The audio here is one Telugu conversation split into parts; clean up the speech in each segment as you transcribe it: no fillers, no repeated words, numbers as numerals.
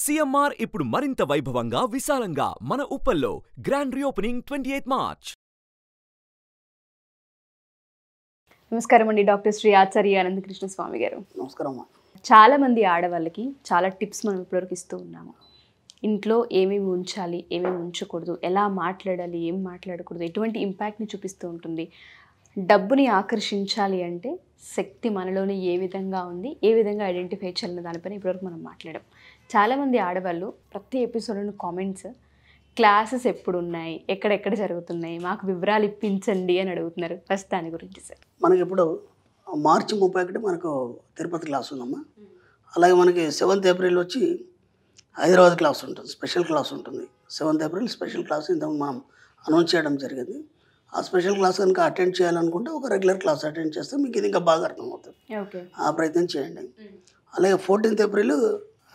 సీఎంఆర్ ఇప్పుడు మరింత వైభవంగా విశాలంగా మన ఉప్పల్లో గ్రాండ్ రీఓపెనింగ్ 28 మార్చ్. నమస్కారం అండి, డాక్టర్ శ్రీ ఆచార్య అనంతకృష్ణ స్వామి గారు. నమస్కారం. చాలా మంది ఆడవాళ్ళకి చాలా టిప్స్ మనం ఇప్పటివరకు ఇస్తూ ఉన్నాము. ఇంట్లో ఏమేమి ఉంచాలి, ఏమేమి ఉంచకూడదు, ఎలా మాట్లాడాలి, ఏం మాట్లాడకూడదు, ఎటువంటి ఇంపాక్ట్ని చూపిస్తూ ఉంటుంది. డబ్బుని ఆకర్షించాలి అంటే శక్తి మనలోనే ఏ విధంగా ఉంది, ఏ విధంగా ఐడెంటిఫై చేయాలన్న దానిపైన ఇప్పటివరకు మనం మాట్లాడాం. చాలామంది ఆడవాళ్ళు ప్రతి ఎపిసోడ్లో కామెంట్స్, క్లాసెస్ ఎప్పుడు ఉన్నాయి, ఎక్కడెక్కడ జరుగుతున్నాయి, మాకు వివరాలు ఇప్పించండి అని అడుగుతున్నారు. ఫస్ట్ దాని గురించి సార్. మనకి ఇప్పుడు మార్చి 31 మనకు తిరుపతి క్లాస్ ఉందమ్మా. అలాగే మనకి 7th ఏప్రిల్ వచ్చి హైదరాబాద్ క్లాస్ ఉంటుంది, స్పెషల్ క్లాస్ ఉంటుంది. 7th ఏప్రిల్ స్పెషల్ క్లాస్ ఇంతకు మనం అనౌన్స్ చేయడం జరిగింది. ఆ స్పెషల్ క్లాస్ కనుక అటెండ్ చేయాలనుకుంటే ఒక రెగ్యులర్ క్లాస్ అటెండ్ చేస్తే మీకు ఇది ఇంకా బాగా అర్థమవుతుంది. ఆ ప్రయత్నం చేయండి. అలాగే 14th April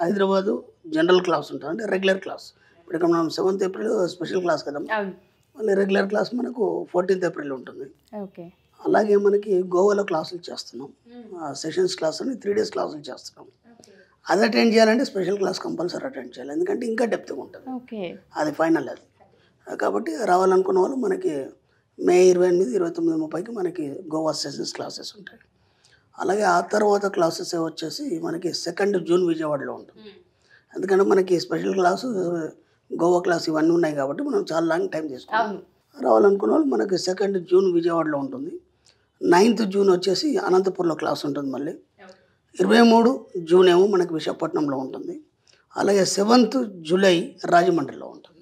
Hyderabad general class ఉంటుంది, అంటే రెగ్యులర్ క్లాస్. ఇప్పుడు ఇక్కడ మనం 7th ఏప్రిల్ స్పెషల్ క్లాస్ కదమ్మా, మళ్ళీ రెగ్యులర్ క్లాస్ మనకు 14th ఏప్రిల్ ఉంటుంది. అలాగే మనకి గోవాలో క్లాసులు చేస్తున్నాం, సెషన్స్ క్లాస్ అని 3 days క్లాసులు చేస్తున్నాం. అది అటెండ్ చేయాలంటే స్పెషల్ క్లాస్ కంపల్సరీ అటెండ్ చేయాలి, ఎందుకంటే ఇంకా డెప్త్గా ఉంటుంది. అది ఫైనల్ అది. కాబట్టి రావాలనుకున్న వాళ్ళు మనకి మే 28, 29, 30కి మనకి గోవా సెషన్స్ క్లాసెస్ ఉంటాయి. అలాగే ఆ తర్వాత క్లాసెస్ వచ్చేసి మనకి 2nd జూన్ విజయవాడలో ఉంటుంది. ఎందుకంటే మనకి స్పెషల్ క్లాసు, గోవా క్లాస్ ఇవన్నీ ఉన్నాయి కాబట్టి మనం చాలా లాంగ్ టైం తీసుకుంటాం. రావాలనుకున్న వాళ్ళు మనకి 2nd జూన్ విజయవాడలో ఉంటుంది. 9th జూన్ వచ్చేసి అనంతపూర్లో క్లాస్ ఉంటుంది. మళ్ళీ 23 జూన్ ఏమో మనకి విశాఖపట్నంలో ఉంటుంది. అలాగే 7th జూలై రాజమండ్రిలో ఉంటుంది.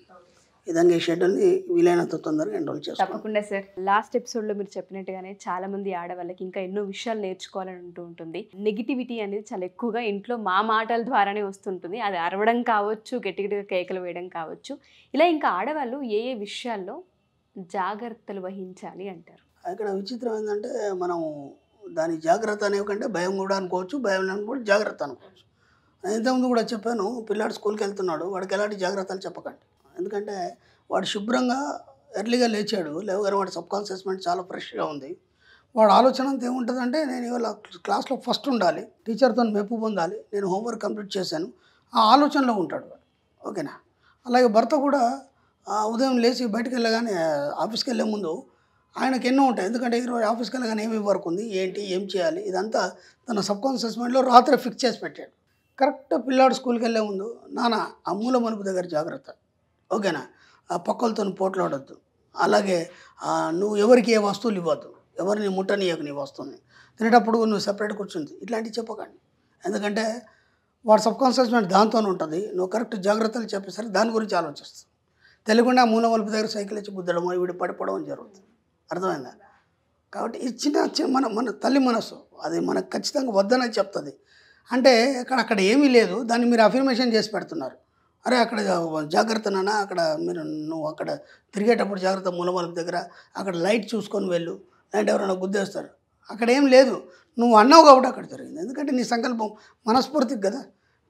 ఈ విధంగా ఈ షెడ్యూల్ని వీలైనంత తొందరగా ఎన్రోల్ చేస్తాం. తప్పకుండా సార్. లాస్ట్ ఎపిసోడ్లో మీరు చెప్పినట్టుగానే చాలా మంది ఆడవాళ్ళకి ఇంకా ఎన్నో విషయాలు నేర్చుకోవాలని ఉంటూ ఉంటుంది. నెగిటివిటీ అనేది చాలా ఎక్కువగా ఇంట్లో మా మాటల ద్వారానే వస్తుంటుంది. అది అరవడం కావచ్చు, గట్టిగా కేకలు వేయడం కావచ్చు. ఇలా ఇంకా ఆడవాళ్ళు ఏ ఏ విషయాల్లో జాగ్రత్తలు వహించాలి అంటారు? ఇక్కడ విచిత్రం ఏంటంటే మనం దాని జాగ్రత్త అనేకంటే భయం కూడా అనుకోవచ్చు, భయం అనుకోవచ్చు, జాగ్రత్త అనుకోవచ్చు. ఇంతకుముందు కూడా చెప్పాను, పిల్లాడు స్కూల్కి వెళ్తున్నాడు, వాడికి ఎలాంటి జాగ్రత్తలు చెప్పకండి. ఎందుకంటే వాడు శుభ్రంగా ఎర్లీగా లేచాడు, లేవగానే వాడి సబ్కాన్షియస్ మైండ్ చాలా ఫ్రెష్గా ఉంది. వాడు ఆలోచన అంతా ఏముంటుందంటే నేను ఇవాళ క్లాస్లో ఫస్ట్ ఉండాలి, టీచర్తో మెప్పు పొందాలి, నేను హోంవర్క్ కంప్లీట్ చేశాను, ఆ ఆలోచనలో ఉంటాడు వాడు. ఓకేనా? అలాగే భర్త కూడా ఉదయం లేచి బయటకు వెళ్ళగానే ఆఫీస్కి వెళ్ళే ముందు ఆయనకు ఎన్నో ఉంటాయి. ఎందుకంటే ఈరోజు ఆఫీస్కి వెళ్ళగానే ఏమి వర్క్ ఉంది, ఏంటి, ఏం చేయాలి, ఇదంతా తన సబ్కాన్షియస్ మైండ్లో రాత్రి ఫిక్స్ చేసి పెట్టాడు. కరెక్ట్ పిల్లాడు స్కూల్కి వెళ్ళే ముందు, నాన్న ఆ మూల మలుపు దగ్గర జాగ్రత్త, ఓకేనా, ఆ పక్కలతో పోట్లాడొద్దు, అలాగే నువ్వు ఎవరికి ఏ వస్తువులు ఇవ్వద్దు, ఎవరిని ముట్టనీయకు, నీ వస్తువుని తినేటప్పుడు నువ్వు సెపరేట్ కూర్చుంది, ఇట్లాంటివి చెప్పకండి. ఎందుకంటే వాడు సబ్కాన్షియస్ మైండ్ దాంతోనే ఉంటుంది. నువ్వు కరెక్ట్ జాగ్రత్తలు చెప్పేసరికి దాని గురించి ఆలోచిస్తావు. తెలియకుండా మూల మలుపు దగ్గర సైకిల్ ఇచ్చి గుద్దడమో వీడు పడిపోవడం జరుగుతుంది. అర్థమైందా? కాబట్టి ఈ చిన్న మన తల్లి మనసు అది మనకు ఖచ్చితంగా వద్దనే చెప్తుంది. అంటే అక్కడ ఏమీ లేదు, దాన్ని మీరు అఫర్మేషన్ చేసి పెడుతున్నారు. అరే అక్కడ జాగ్రత్త నాన్న, అక్కడ నువ్వు అక్కడ తిరిగేటప్పుడు జాగ్రత్త, మూలమలుపు దగ్గర అక్కడ లైట్ చూసుకొని వెళ్ళు, లేదంటే ఎవరైనా గుద్దేస్తారు. అక్కడ ఏం లేదు, నువ్వు అన్నావు కాబట్టి అక్కడ జరిగింది. ఎందుకంటే నీ సంకల్పం మనస్ఫూర్తికి కదా.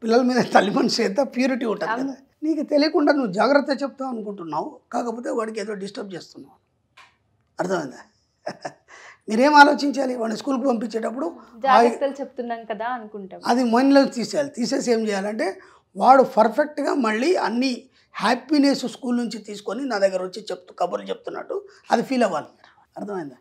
పిల్లల మీద తల్లి మనసు ఎంత ప్యూరిటీ ఉంటుంది కదా. నీకు తెలియకుండా నువ్వు జాగ్రత్త చెప్తావు అనుకుంటున్నావు, కాకపోతే వాడికి ఏదో డిస్టర్బ్ చేస్తున్నావు. అర్థమైందా? మీరేం ఆలోచించాలి, వాడిని స్కూల్కి పంపించేటప్పుడు జాగ్రత్తలు చెప్తున్నాం కదా అనుకుంటాం. అది మైండ్లో తీసేయాలి. తీసేసి ఏం చేయాలంటే వాడు పర్ఫెక్ట్గా మళ్ళీ అన్ని హ్యాపీనెస్ స్కూల్ నుంచి తీసుకొని నా దగ్గర వచ్చి కబుర్లు చెప్తున్నట్టు అది ఫీల్ అవ్వాలి. అర్థమైందా?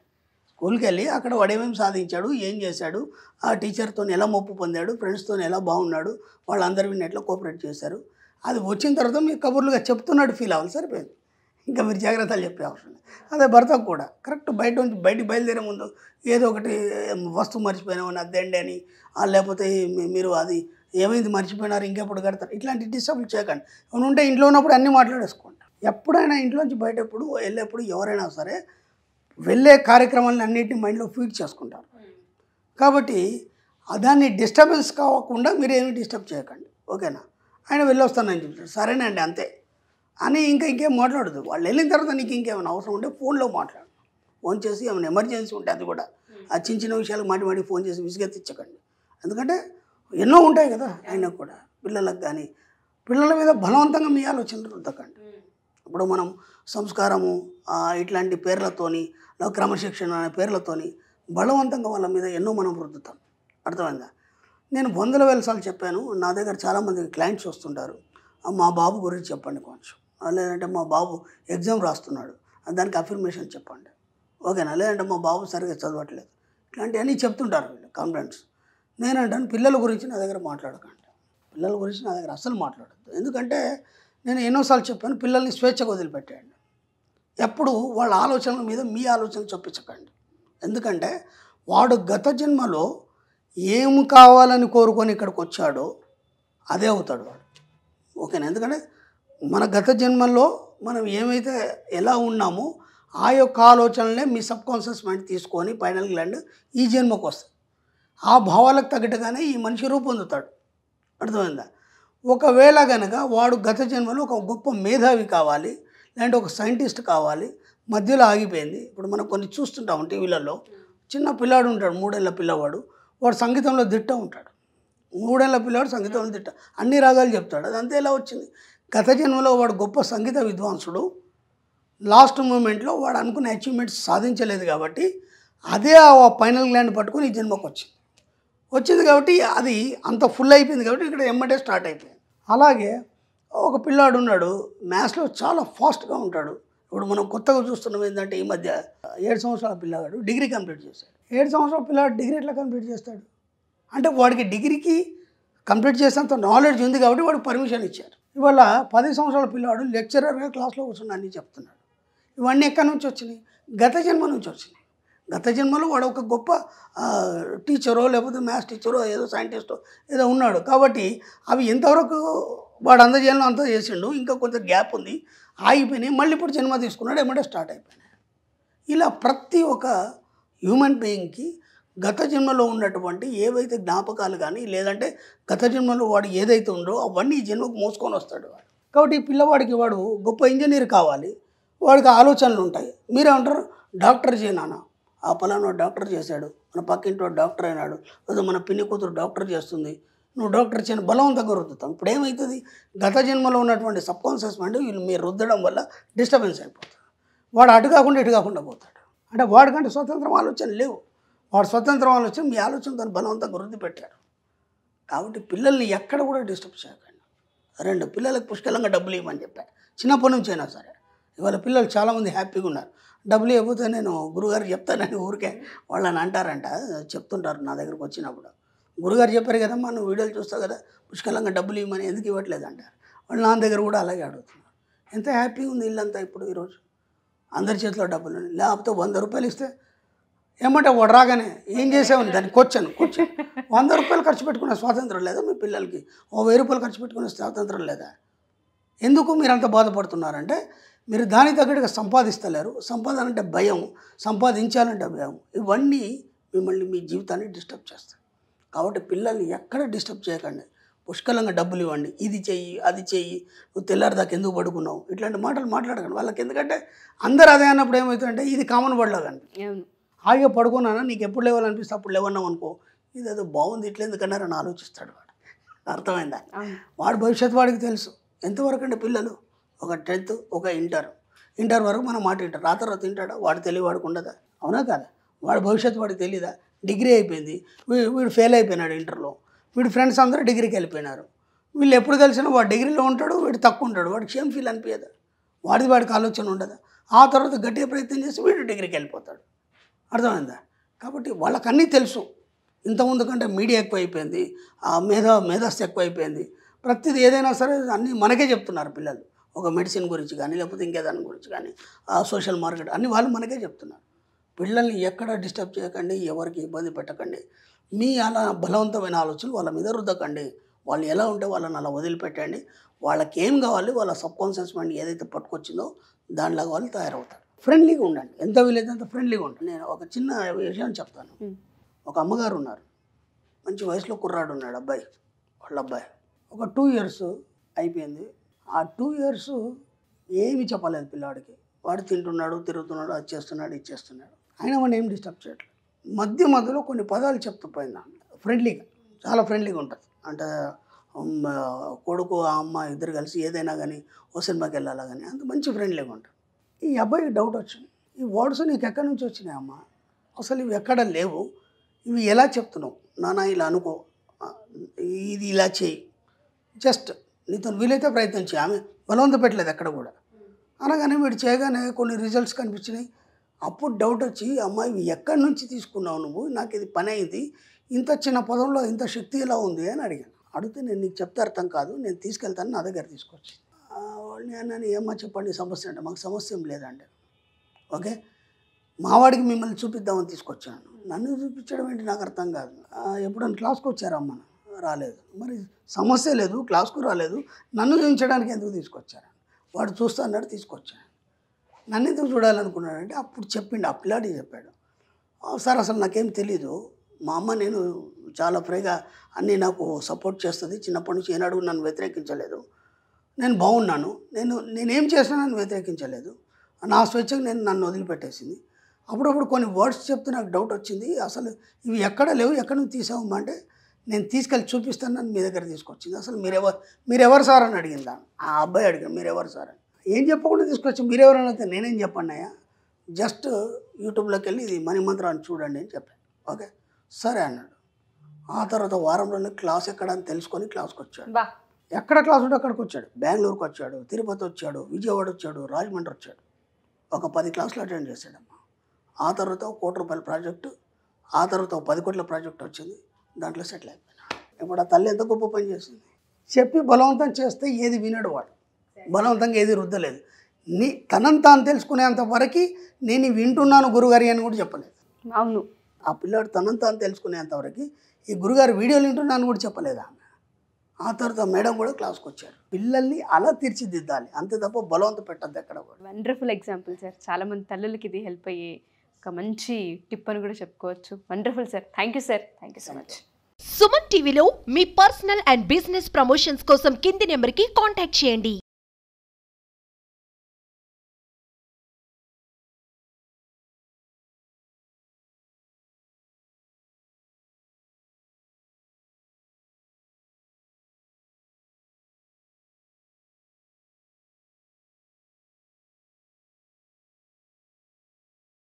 స్కూల్కి వెళ్ళి అక్కడ వాడు ఏమేమి సాధించాడు, ఏం చేశాడు, ఆ టీచర్తో ఎలా మొప్పు పొందాడు, ఫ్రెండ్స్తో ఎలా బాగున్నాడు, వాళ్ళందరూ వీడిని ఎట్లా కోఆపరేట్ చేశారు, అది వచ్చిన తర్వాత మీకు కబుర్లుగా చెప్తున్నట్టు ఫీల్ అవ్వాలి. సరిపోయింది, ఇంకా మీరు జాగ్రత్తలు చెప్పే అవసరం లేదు. అదే భర్తకు కూడా కరెక్ట్ బయటికి బయలుదేరే ముందు ఏదో ఒకటి వస్తువు మర్చిపోయినామని అద్దండి అని, లేకపోతే మీరు అది ఏమైంది మర్చిపోయినారు, ఇంకెప్పుడు కడతారు, ఇట్లాంటి డిస్టర్బ్ చేయకండి. ఏమైనా ఉంటే ఇంట్లో ఉన్నప్పుడు అన్నీ మాట్లాడేసుకోండి. ఎప్పుడైనా ఇంట్లోంచి బయటప్పుడు వెళ్ళేప్పుడు ఎవరైనా సరే వెళ్ళే కార్యక్రమాలను అన్నింటినీ మైండ్లో ఫీడ్ చేసుకుంటారు. కాబట్టి దాన్ని డిస్టర్బెన్స్ కాకుండా మీరు ఏమీ డిస్టర్బ్ చేయకండి. ఓకేనా? ఆయన వెళ్ళొస్తానని చెప్తారు, సరేనండి అంతే అని ఇంకేం మాట్లాడదు. వాళ్ళు వెళ్ళిన తర్వాత నీకు ఇంకేమైనా అవసరం ఉంటే ఫోన్లో మాట్లాడు. ఫోన్ చేసి ఏమైనా ఎమర్జెన్సీ ఉంటే అది కూడా ఆ చిన్న విషయాలకు మాటి ఫోన్ చేసి విసిగెత్తించకండి. ఎందుకంటే ఎన్నో ఉంటాయి కదా అయినా కూడా. పిల్లలకు కానీ పిల్లల మీద బలవంతంగా మీ ఆలోచనలు రుద్దకండి. ఇప్పుడు మనం సంస్కారము ఇట్లాంటి పేర్లతోని, క్రమశిక్షణ అనే పేర్లతోని బలవంతంగా వాళ్ళ మీద ఎన్నో మనం రుద్దుతాం. అర్థమైందా? నేను వందల వేల సార్లు చెప్పాను. నా దగ్గర చాలామంది క్లయింట్స్ వస్తుంటారు. మా బాబు గురించి చెప్పండి కొంచెం, లేదంటే మా బాబు ఎగ్జామ్ రాస్తున్నాడు దానికి అఫర్మేషన్ చెప్పండి, ఓకేనా, లేదంటే మా బాబు సరిగ్గా చదవట్లేదు, ఇట్లాంటివన్నీ చెప్తుంటారు వీళ్ళు కంప్లైంట్స్. నేనంటాను పిల్లల గురించి నా దగ్గర మాట్లాడకండి, పిల్లల గురించి నా దగ్గర అస్సలు మాట్లాడద్దు. ఎందుకంటే నేను ఎన్నోసార్లు చెప్పాను, పిల్లల్ని స్వేచ్ఛగా వదిలిపెట్టేయండి. ఎప్పుడు వాళ్ళ ఆలోచనల మీద మీ ఆలోచనలు చొప్పించకండి. ఎందుకంటే వాడు గత జన్మలో ఏం కావాలని కోరుకొని ఇక్కడికి వచ్చాడో అదే అవుతాడు వాడు, ఓకేనా. ఎందుకంటే మన గత జన్మల్లో మనం ఏమైతే ఎలా ఉన్నామో ఆ యొక్క ఆలోచనలే మీ సబ్కాన్షియస్ మైండ్ తీసుకొని పైనల్ గ్లాండ్ ఈ జన్మకు వస్తుంది. ఆ భావాలకు తగ్గట్టుగానే ఈ మనిషి రూపొందుతాడు, అర్థమైందా. ఒకవేళ కనుక వాడు గత జన్మలో ఒక గొప్ప మేధావి కావాలి, లేదంటే ఒక సైంటిస్ట్ కావాలి, మధ్యలో ఆగిపోయింది. ఇప్పుడు మనం కొన్ని చూస్తుంటాం టీవీలలో, చిన్న పిల్లాడు ఉంటాడు, 3 ఏళ్ల పిల్లవాడు, వాడు సంగీతంలో దిట్ట ఉంటాడు. 3 ఏళ్ల పిల్లాడు సంగీతంలో దిట్ట, అన్ని రాగాలు చెప్తాడు. అదంతా ఎలా వచ్చింది? గత జన్మలో వాడు గొప్ప సంగీత విద్వాంసుడు, లాస్ట్ మూమెంట్లో వాడు అనుకున్న అచీవ్మెంట్స్ సాధించలేదు కాబట్టి అదే ఆ పైనల్ గ్లాండ్ పట్టుకొని ఈ జన్మకు వచ్చింది కాబట్టి అది అంత ఫుల్ అయిపోయింది కాబట్టి ఇక్కడ ఎమ్మటే స్టార్ట్ అయిపోయింది. అలాగే ఒక పిల్లాడు ఉన్నాడు, మ్యాథ్స్లో చాలా ఫాస్ట్గా ఉంటాడు. ఇప్పుడు మనం కొత్తగా చూస్తున్నాం ఏంటంటే ఈ మధ్య 7 సంవత్సరాల పిల్లగాడు డిగ్రీ కంప్లీట్ చేశాడు. 7 సంవత్సరాల పిల్లాడు డిగ్రీ ఎట్లా కంప్లీట్ చేస్తాడు? అంటే వాడికి డిగ్రీకి కంప్లీట్ చేసేంత నాలెడ్జ్ ఉంది కాబట్టి వాడికి పర్మిషన్ ఇచ్చారు. ఇవాళ 10 సంవత్సరాల పిల్లాడు లెక్చరర్గా క్లాస్లో కూర్చుని అన్నీ చెప్తున్నాడు. ఇవన్నీ ఎక్కడి నుంచి వచ్చినాయి? గత జన్మ నుంచి వచ్చినాయి. గత జన్మలో వాడు ఒక గొప్ప టీచరో లేకపోతే మ్యాథ్స్ టీచరో ఏదో సైంటిస్టో ఏదో ఉన్నాడు కాబట్టి అవి ఎంతవరకు వాడు అందజేయాలో అంతా చేసిండు, ఇంకా కొంత గ్యాప్ ఉంది, ఆగిపోయినాయి. మళ్ళీ ఇప్పుడు జన్మ తీసుకున్నాడు, ఏమంటే స్టార్ట్ అయిపోయినాయి. ఇలా ప్రతి ఒక్క హ్యూమన్ బీయింగ్కి గత జన్మలో ఉన్నటువంటి ఏవైతే జ్ఞాపకాలు కానీ లేదంటే గత జన్మలో వాడు ఏదైతే ఉందో అవన్నీ ఈ జన్మకు మోసుకొని వస్తాడు వాడు. కాబట్టి ఈ పిల్లవాడికి వాడు గొప్ప ఇంజనీర్ కావాలి, వాడికి ఆలోచనలు ఉంటాయి. మీరేమంటారు? డాక్టర్ చేయనా, ఆ పలానా డాక్టర్ చేశాడు, మన పక్కింటి డాక్టర్ అయినాడు, లేదా మన పిన్ని కూతురు డాక్టర్ చేస్తుంది, నువ్వు డాక్టర్ చేయని బలవంతంగా రుద్దుతాం. ఇప్పుడు ఏమవుతుంది? గత జన్మలో ఉన్నటువంటి సబ్కాన్షియస్ మైండ్ వీళ్ళు మీరు రుద్దడం వల్ల డిస్టర్బెన్స్ అయిపోతుంది. వాడు అటు కాకుండా ఇటు కాకుండా పోతాడు. అంటే వాడికంటే స్వతంత్రం ఆలోచన లేవు. వాడు స్వతంత్రం ఆలోచన మీ ఆలోచన బలవంతంగా వృద్ధి పెట్టారు. కాబట్టి పిల్లల్ని ఎక్కడ కూడా డిస్టర్బ్ చేయకండి. 2 పిల్లలకు పుష్కలంగా డబ్బులు ఇవ్వమని చెప్పాను, చిన్నప్పటి నుంచి అయినా సరే. ఇవాళ పిల్లలు చాలామంది హ్యాపీగా ఉన్నారు. డబ్బులు ఇవ్వకపోతే నేను గురుగారు చెప్తానని ఊరికే వాళ్ళని అంటారంట, చెప్తుంటారు నా దగ్గరకు వచ్చినప్పుడు. గురుగారు చెప్పారు కదమ్మా, నువ్వు వీడియోలు చూస్తావు కదా, పుష్కలంగా డబ్బులు ఇవ్వమని, ఎందుకు ఇవ్వట్లేదు అంటారు. వాళ్ళు నా దగ్గర కూడా అలాగే అడుగుతున్నారు. ఎంత హ్యాపీగా ఉంది ఇల్లంతా ఇప్పుడు ఈరోజు, అందరి చేతిలో డబ్బులు. లేకపోతే 100 రూపాయలు ఇస్తే ఏమంటే వాడు రాగానే ఏం చేసావని దాన్ని కూర్చొని 100 రూపాయలు ఖర్చు పెట్టుకునే స్వాతంత్రం లేదా మీ పిల్లలకి? 1000 రూపాయలు ఖర్చు పెట్టుకునే స్వాతంత్రం లేదా? ఎందుకు మీరు అంత బాధపడుతున్నారంటే మీరు దానికి తగ్గట్టుగా సంపాదిస్తలేరు. సంపాదన అంటే భయం, సంపాదించాలంటే భయం. ఇవన్నీ మిమ్మల్ని మీ జీవితాన్ని డిస్టర్బ్ చేస్తాయి. కాబట్టి పిల్లల్ని ఎక్కడ డిస్టర్బ్ చేయకండి. పుష్కలంగా డబ్బులు ఇవ్వండి, ఇది చెయ్యి అది చెయ్యి, నువ్వు తెల్లారిదాకా ఎందుకు పడుకున్నావు, ఇట్లాంటి మాటలు మాట్లాడకండి వాళ్ళకి. ఎందుకంటే అందరు అదే అన్నప్పుడు ఏమవుతుందంటే ఇది కామన్ పడలాగండి. హాయిగా పడుకున్నానా, నీకు ఎప్పుడు లేవాలనిపిస్తే అప్పుడు లేవన్నావు అనుకో, ఇదేదో బాగుంది ఇట్లా ఎందుకన్నారని ఆలోచిస్తాడు వాడు. అర్థమైందా? వాడు భవిష్యత్తు వాడికి తెలుసు. ఎంతవరకు అంటే పిల్లలు ఒక 10th ఒక ఇంటర్ వరకు మనం మాట వింటారు. ఆ తర్వాత తింటాడా? వాడు తెలివి వాడికి ఉండదా? అవునా కదా? వాడి భవిష్యత్తు వాడికి తెలీదా? డిగ్రీ అయిపోయింది, వీడు ఫెయిల్ అయిపోయినాడు ఇంటర్లో, వీడి ఫ్రెండ్స్ అందరూ డిగ్రీకి వెళ్ళిపోయినారు. వీళ్ళు ఎప్పుడు కలిసినా వాడు డిగ్రీలో ఉంటాడు, వీడు తక్కువ ఉంటాడు, వాడికి షేమ్ ఫీల్ అనిపించదా? వాడికి ఆలోచన ఉండదా? ఆ తర్వాత గట్టిగా ప్రయత్నం చేసి వీడు డిగ్రీకి వెళ్ళిపోతాడు. అర్థమైందా? కాబట్టి వాళ్ళకి అన్నీ తెలుసు. ఇంతకుముందు కంటే మీడియా ఎక్కువైపోయింది, ఆ మేధస్సు ఎక్కువైపోయింది. ప్రతిదీ ఏదైనా సరే అన్నీ మనకే చెప్తున్నారు పిల్లలు. ఒక మెడిసిన్ గురించి కానీ లేకపోతే ఇంకేదాని గురించి కానీ, ఆ సోషల్ మార్కెట్ అన్నీ వాళ్ళు మనకే చెప్తున్నారు. పిల్లల్ని ఎక్కడ డిస్టర్బ్ చేయకండి, ఎవరికి ఇబ్బంది పెట్టకండి. మీ అలా బలవంతమైన ఆలోచనలు వాళ్ళ మీద రుద్దకండి. వాళ్ళు ఎలా ఉంటే వాళ్ళని అలా వదిలిపెట్టండి. వాళ్ళకి ఏం కావాలి, వాళ్ళ సబ్కాన్షియస్ మైండ్ ఏదైతే పట్టుకొచ్చిందో దానిలాగా వాళ్ళు తయారవుతారు. ఫ్రెండ్లీగా ఉండండి, ఎంత వీలైతే అంత ఫ్రెండ్లీగా ఉండండి. నేను ఒక చిన్న విషయం చెప్తాను. ఒక అమ్మగారు ఉన్నారు, మంచి వయసులో కుర్రాడు ఉన్నాడు, వాళ్ళ అబ్బాయి. ఒక 2 years అయిపోయింది. ఆ 2 years ఏమి చెప్పలేదు పిల్లాడికి. వాడు తింటున్నాడు, తిరుగుతున్నాడు, అది చేస్తున్నాడు, ఇది చేస్తున్నాడు. అయినా వాడిని ఏం డిస్టర్బ్ చేయట్లేదు. మధ్యలో కొన్ని పదాలు చెప్తూ పోయింది. ఫ్రెండ్లీగా, చాలా ఫ్రెండ్లీగా ఉంటుంది. అంటే కొడుకు ఆ అమ్మ ఇద్దరు కలిసి ఏదైనా కానీ ఓ సినిమాకి వెళ్ళాలా కానీ అంత మంచి ఫ్రెండ్లీగా ఉంటుంది. ఈ అబ్బాయికి డౌట్ వచ్చింది, ఈ వర్డ్స్ నీకు ఎక్కడి నుంచి వచ్చినాయి అమ్మ, అసలు ఇవి ఎక్కడ లేవు, ఇవి ఎలా చెప్తున్నావు నాన్న, ఇలా అనుకో, ఇది ఇలా చేయి, జస్ట్ నీతో వీలైతే ప్రయత్నం చేయి. ఆమె బలవంతం పెట్టలేదు ఎక్కడ కూడా. అనగానే వీడు చేయగానే కొన్ని రిజల్ట్స్ కనిపించినాయి. అప్పుడు డౌట్ వచ్చి, అమ్మాయి ఇవి ఎక్కడి నుంచి తీసుకున్నావు నువ్వు, నాకు ఇది పని అయింది, ఇంత చిన్న పదంలో ఇంత శక్తి ఎలా ఉంది అని అడిగాను. అడిగితే నేను నీకు చెప్తే అర్థం కాదు, నేను తీసుకెళ్తాను, నా దగ్గర తీసుకొచ్చి. నేను ఏమ్మా చెప్పండి సమస్య అంటే, మాకు సమస్య ఏం లేదండి. ఓకే, మావాడికి మిమ్మల్ని చూపిద్దామని తీసుకొచ్చాను. నన్ను చూపించడం ఏంటి నాకు అర్థం కాదు. ఎప్పుడైనా క్లాస్కి వచ్చారమ్మా? రాలేదు. మరి సమస్య లేదు, క్లాస్కు రాలేదు, నన్ను చూపించడానికి ఎందుకు తీసుకొచ్చారు? వాడు చూస్తా అన్నాడు, తీసుకొచ్చాను. నన్ను ఎందుకు చూడాలనుకున్నాడంటే అప్పుడు చెప్పిండు, ఆ పిల్లాడికి చెప్పాడు. సార్ అసలు నాకేం తెలీదు, మా అమ్మ నేను చాలా ఫ్రీగా అన్నీ నాకు సపోర్ట్ చేస్తుంది, చిన్నప్పటి నుంచి ఏనాడు నన్ను వ్యతిరేకించలేదు, నేను బాగున్నాను, నేనేం చేసినా నన్ను వ్యతిరేకించలేదు, నా స్వేచ్ఛకు నన్ను వదిలిపెట్టేసింది. అప్పుడప్పుడు కొన్ని వర్డ్స్ చెప్తే నాకు డౌట్ వచ్చింది, అసలు ఇవి ఎక్కడ లేవు, ఎక్కడ నుంచి తీసావమ్మా అంటే, నేను తీసుకెళ్ళి చూపిస్తాను, నన్ను మీ దగ్గర తీసుకొచ్చింది. అసలు మీరెవరు సార్ అని అడిగింది. ఆ అబ్బాయి అడిగాను, మీరెవరు సార్ అని. ఏం చెప్పకుండా తీసుకొచ్చి మీరెవరని అయితే నేనేం చెప్పండి అయ్యా, జస్ట్ యూట్యూబ్లోకి వెళ్ళి ఇది మనీ మంత్రాన్ని చూడండి అని చెప్పాను. ఓకే సరే అన్నాడు. ఆ తర్వాత వారంలోనే క్లాస్ ఎక్కడ అని తెలుసుకొని క్లాస్కి వచ్చాడు. ఎక్కడ క్లాస్ ఉంటే అక్కడికి వచ్చాడు. బెంగళూరుకి వచ్చాడు, తిరుపతి వచ్చాడు, విజయవాడ వచ్చాడు, రాజమండ్రి వచ్చాడు. ఒక 10 క్లాసులు అటెండ్ చేశాడమ్మా. ఆ తర్వాత ₹1 కోటి ప్రాజెక్టు, ఆ తర్వాత 10 కోట్ల ప్రాజెక్ట్ వచ్చింది, దాంట్లో సెటిల్ అయిపోయినాడు. ఇప్పుడు ఆ తల్లి ఎంత గొప్ప పని చేసింది. చెప్పి బలవంతం చేస్తే ఏది వినడు వాడు, బలవంతంగా ఏది రుద్దలేదు. తనని తాను తెలుసుకునేంత వరకు నేను వింటున్నాను గురుగారి అని కూడా చెప్పలేదు. అవును, ఆ పిల్లాడు తనని తాను తెలుసుకునేంత వరకు ఈ గురుగారు వీడియోలు వింటున్నాను కూడా చెప్పలేదు ఆమె. ఆ తర్వాత మేడం కూడా క్లాస్కి వచ్చారు. పిల్లల్ని అలా తీర్చిదిద్దాలి, అంతే తప్ప బలవంత పెట్టద్దు ఎక్కడ కూడా. Wonderful example sir. చాలామంది తల్లులకి ఇది హెల్ప్ అయ్యే ఒక మంచి టిప్ అని కూడా చెప్పుకోవచ్చు. Wonderful sir, thank you sir, thank you so much. Suman టీవీలో మీ పర్సనల్ అండ్ బిజినెస్ ప్రమోషన్స్ కోసం కింది నెంబర్కి కాంటాక్ట్ చేయండి.